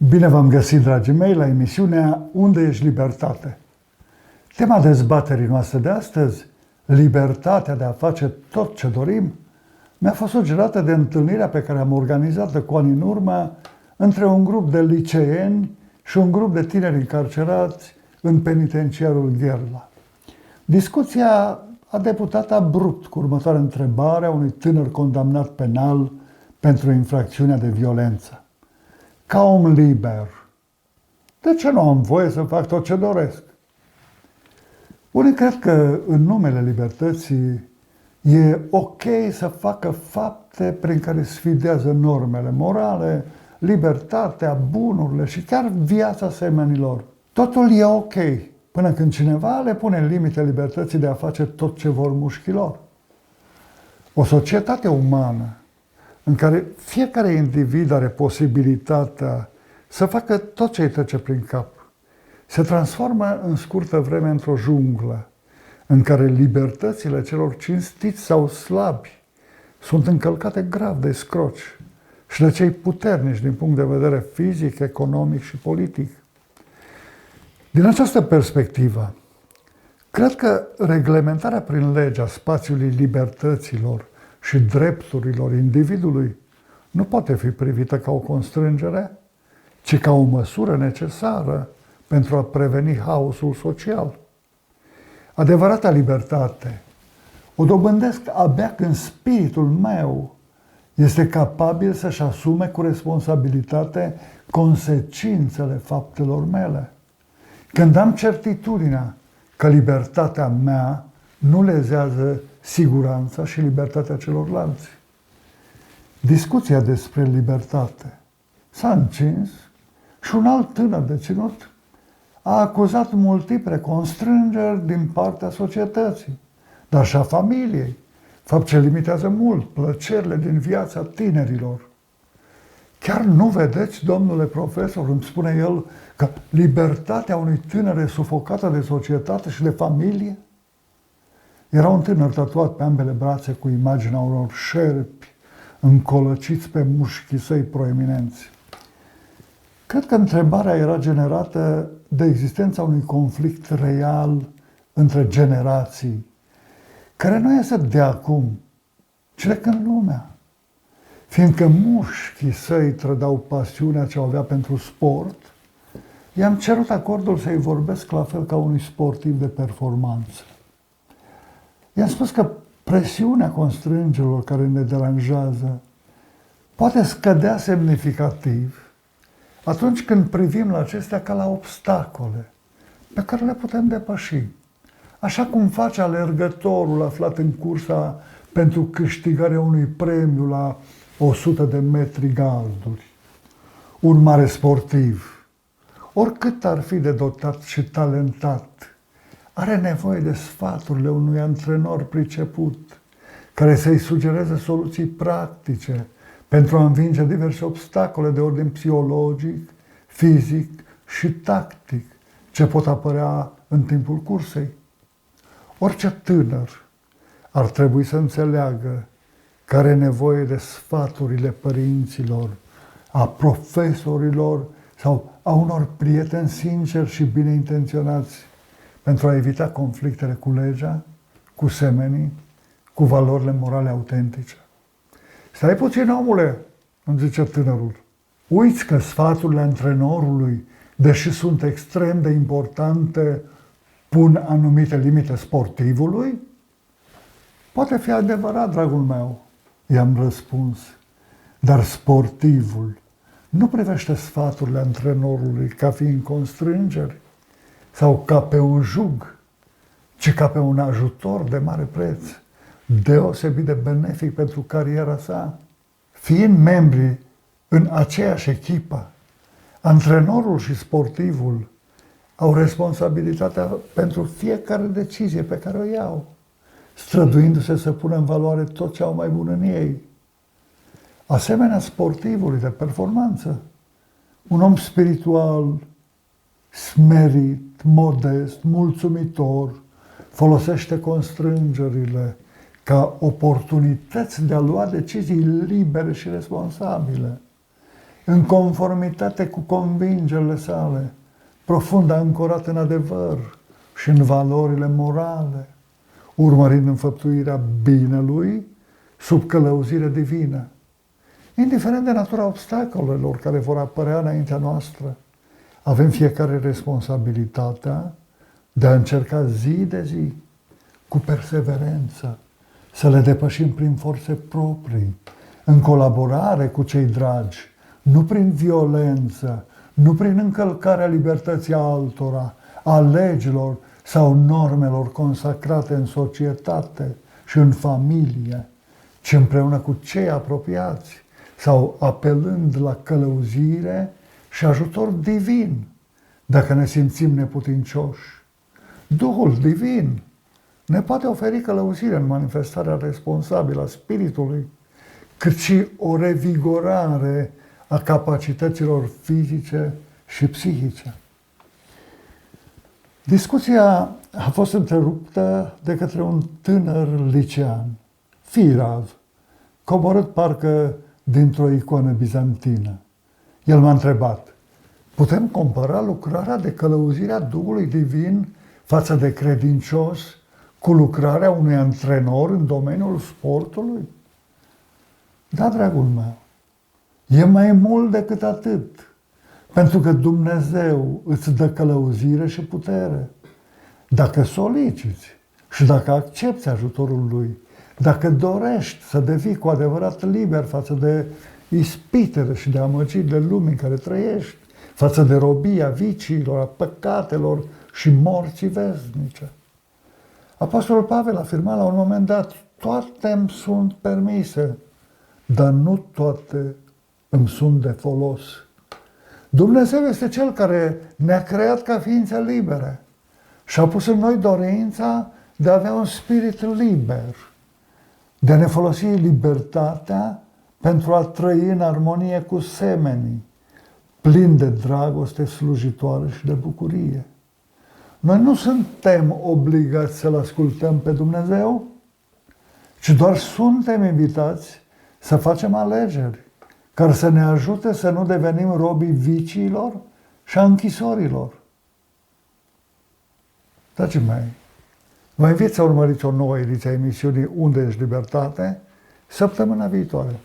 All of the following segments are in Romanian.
Bine v-am găsit, dragii mei, la emisiunea Unde ești libertate? Tema dezbaterii noastre de astăzi, libertatea de a face tot ce dorim, mi-a fost sugerată de întâlnirea pe care am organizat-o cu ani în urmă între un grup de liceeni și un grup de tineri încarcerați în penitenciarul Gherla. Discuția a debutat abrupt cu următoarea întrebare a unui tânăr condamnat penal pentru infracțiunea de violență. Ca om liber, de ce nu am voie să fac tot ce doresc? Unii cred că în numele libertății e ok să facă fapte prin care sfidează normele morale, libertatea, bunurile și chiar viața semenilor. Totul e ok până când cineva le pune limite libertății de a face tot ce vor mușchilor. O societate umană în care fiecare individ are posibilitatea să facă tot ce îi trece prin cap, se transformă în scurtă vreme într-o junglă în care libertățile celor cinstiți sau slabi sunt încălcate grav de scroci și de cei puternici din punct de vedere fizic, economic și politic. Din această perspectivă, cred că reglementarea prin lege a spațiului libertăților și drepturilor individului nu poate fi privită ca o constrângere, ci ca o măsură necesară pentru a preveni haosul social. Adevărata libertate o dobândesc abia când spiritul meu este capabil să-și asume cu responsabilitate consecințele faptelor mele. Când am certitudinea că libertatea mea nu lezează siguranța și libertatea celorlalți. Discuția despre libertate s-a încins și un alt tânăr deținut a acuzat multiple constrângeri din partea societății, dar și a familiei, fapt ce limitează mult plăcerile din viața tinerilor. Chiar nu vedeți, domnule profesor, îmi spune el, că libertatea unui tânăr e sufocată de societate și de familie? Era un tânăr tatuat pe ambele brațe cu imaginea unor șerpi încolăciți pe mușchii săi proeminenți. Cred că întrebarea era generată de existența unui conflict real între generații, care nu este de acum, ci de când lumea. Fiindcă mușchii săi trădau pasiunea ce o avea pentru sport, i-am cerut acordul să-i vorbesc la fel ca unui sportiv de performanță. I-am spus că presiunea constrângerilor care ne deranjează poate scădea semnificativ atunci când privim la acestea ca la obstacole pe care le putem depăși. Așa cum face alergătorul aflat în cursa pentru câștigarea unui premiu la 100 de metri garduri. Un mare sportiv, oricât ar fi de dotat și talentat, are nevoie de sfaturile unui antrenor priceput, care să-i sugereze soluții practice pentru a învinge diverse obstacole de ordin psihologic, fizic și tactic ce pot apărea în timpul cursei. Orice tânăr ar trebui să înțeleagă că are nevoie de sfaturile părinților, a profesorilor sau a unor prieteni sinceri și bine intenționați pentru a evita conflictele cu legea, cu semenii, cu valorile morale autentice. Stai puțin, omule, îmi zice tânărul. Uiți că sfaturile antrenorului, deși sunt extrem de importante, pun anumite limite sportivului? Poate fi adevărat, dragul meu, i-am răspuns, dar sportivul nu privește sfaturile antrenorului ca fiind constrângeri sau ca pe un jug, ci ca pe un ajutor de mare preț, deosebit de benefic pentru cariera sa. Fiind membri în aceeași echipă, antrenorul și sportivul au responsabilitatea pentru fiecare decizie pe care o iau, străduindu-se să pună în valoare tot ce au mai bun în ei. Asemenea sportivului de performanță, un om spiritual, smerit, modest, mulțumitor, folosește constrângerile ca oportunități de a lua decizii libere și responsabile. în conformitate cu convingerile sale, profund ancorat în adevăr și în valorile morale, urmărind înfăptuirea binelui sub călăuzire divină, indiferent de natura obstacolelor care vor apărea înaintea noastră. Avem fiecare responsabilitatea de a încerca zi de zi, cu perseverență, să le depășim prin forțe proprii, în colaborare cu cei dragi, nu prin violență, nu prin încălcarea libertății altora, a legilor sau normelor consacrate în societate și în familie, ci împreună cu cei apropiați sau apelând la călăuzire și ajutor divin, dacă ne simțim neputincioși. Duhul divin ne poate oferi călăuzire în manifestarea responsabilă a spiritului, cât și o revigorare a capacităților fizice și psihice. Discuția a fost întreruptă de către un tânăr licean, firav, coborât parcă dintr-o icoană bizantină. El m-a întrebat: putem compara lucrarea de călăuzire a Duhului Divin față de credincios cu lucrarea unui antrenor în domeniul sportului? Da, dragul meu, e mai mult decât atât, pentru că Dumnezeu îți dă călăuzire și putere. Dacă soliciți și dacă accepți ajutorul Lui, dacă dorești să devii cu adevărat liber față de ispitele și de amăgirile lumii în care trăiești, față de robia viciilor, a păcatelor și morții veznice. Apostolul Pavel afirma la un moment dat: toate îmi sunt permise, dar nu toate îmi sunt de folos. Dumnezeu este Cel care ne-a creat ca ființe libere și a pus în noi dorința de a avea un spirit liber, de a ne folosi libertatea pentru a trăi în armonie cu semenii, plin de dragoste slujitoare și de bucurie. Noi nu suntem obligați să-L ascultăm pe Dumnezeu, ci doar suntem invitați să facem alegeri care să ne ajute să nu devenim robii viciilor și a închisorilor. Dragii mei, vă invit să urmăriți o nouă ediție a emisiunii Unde ești libertate săptămâna viitoare,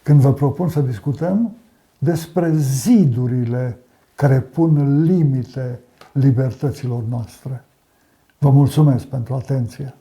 când vă propun să discutăm despre zidurile care pun limite libertăților noastre. Vă mulțumesc pentru atenție!